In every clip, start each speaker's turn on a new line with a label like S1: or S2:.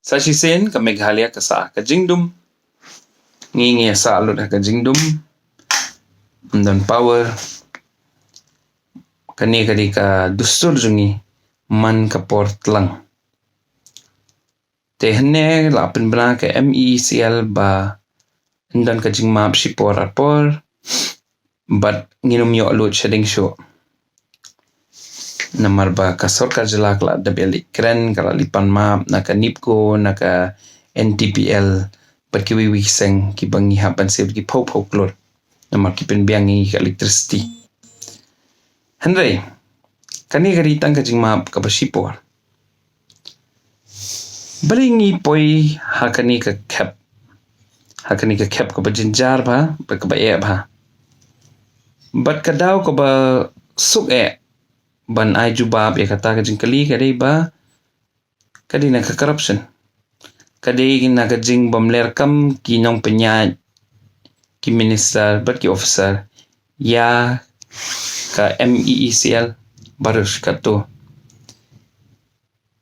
S1: Sasisen ka Meghalaya ka sa ka Jingdom. Ngingi sa alod ka Jingdom. Undan power. Kani ka dustur jungi man ka port lang. Tehne lapin bana ka MECL ba undan ka jing map si por but nginum yo alod shading show. Namar ba ka sorkar jelak la dabeli keren kala lipan map na ka NIPCO na ka NTPL berkiwi seng ki bangi hapan se ki pau klor namar ki penbiangi ka electricity Henry kani gari tang ka jing map ka basipor balingi poi hakani ka cap ka bajinjar ba ka ba but kadau ka ba suk ban ai jubab ya kata ka jing kali kadai ba kadai na ka corruption kadai na ka jing bamler kam kinong penyat ki minister but ki officer ya ka MECL barus kato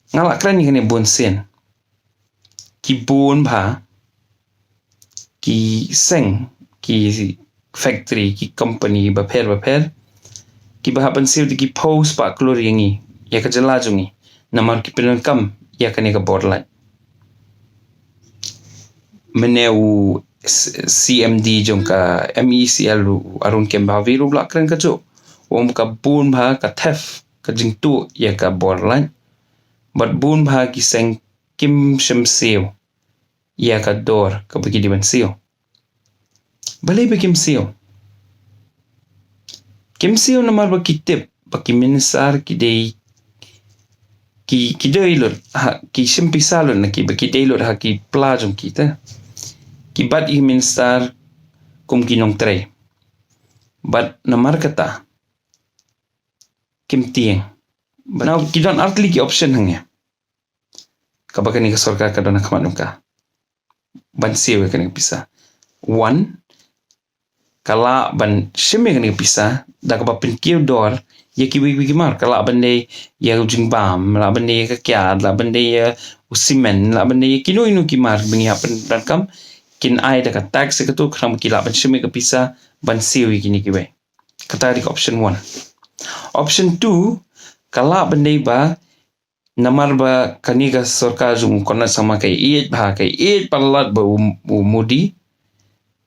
S1: ngalak kran ni bonsen ki bon ba ki seng ki factory ki company ba pher ki bahapan siu ki post pa klor yangi ya ka jala jungi namar ki penan kam ya kani ka borlai meneu CMD jong ka MECL arun kemba viru blak kren ka jo wong ka bun ba ka thef ka jingtu ya ka borlai but bun ba ki seng kim shem siu ya ka dor ka bagi diban siu balai be kim siu namar ba kitip ba ki minisar ki dei ki deilor ha ki simpisalon na ki ba ki deilor ha ki plajum kita ki bat i minisar kum kinong tre but namar kata kim tieng now ki don artli ki option hangya kabaka ni ka sorkar ka don kamanum ka ban siu ka ni pisa one kala ban shime ka ni pisa da ka pin kiu dor ya ki wi mar kala ban de ya jing bam la ban de ka kya la ban de usimen la ban de kinu inu ki mar bingi hapen dan kam kin ai da ka tax ka tu kram ki la ban shime ka pisa ban siu ki ni ki we kata di option 1 option 2 kala ban de ba namar ba kani ka sorkar jung kona sama kai 8 palat ba mudi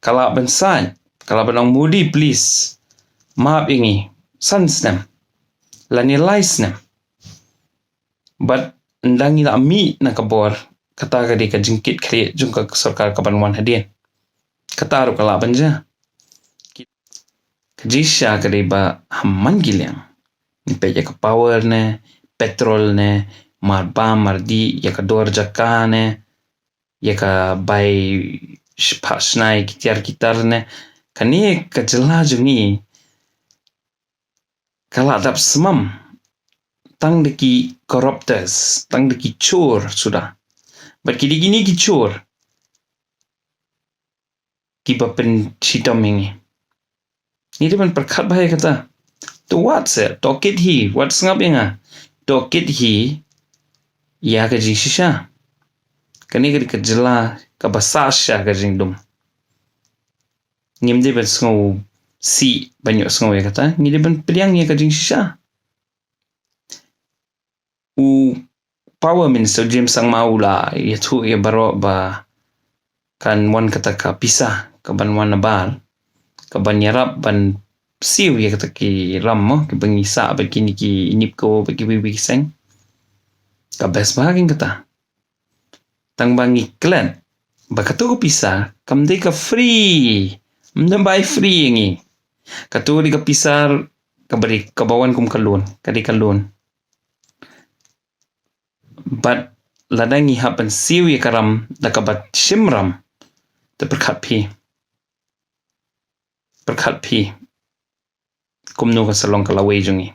S1: kala ban san kala ban mudi please maaf ingi sansnem lani laisnem but ndangi la mi na kabor kata ka di ka jingkit kri jung ka sorkar ka banwan hadien kata ru kala ban ja kajisha ka di ba hamman gilyang ni pe ka power ne petrol ne marba mardi ya ka dor jaka ne ya ka bai pasnai kitar ne kani ka jela jungi kala dap semam tang deki corruptors tang deki chor sudah but kini gini ki chor ki bapen sitam ini ni depan perkat bahaya kata to what sir tokit hi what sengap inga tokit hi ya ka jing shisha kani ka jela ka basasha ka jing dum ngim de ben sngau si banyak sngau ya kata ni de ben piliang ya ka jing shisha u power minister James sang maula ya tu ya baro ba kan wan kata ka pisah ka ban wan nabal ka ban yarap ban siu ya kata ki ram mo ki bangisa ba kini ki NIPCO ba ki bibi seng ka best bahagin kata tang bangi klan ba katu ko pisah kam de ka free mdam bai free ngi katu di ka pisar ka bari ka bawan kum kalun kadi kalun but ladangi hapan siu ya karam da ka bat shimram ta perkat pi kumno ka salong ka laway jungi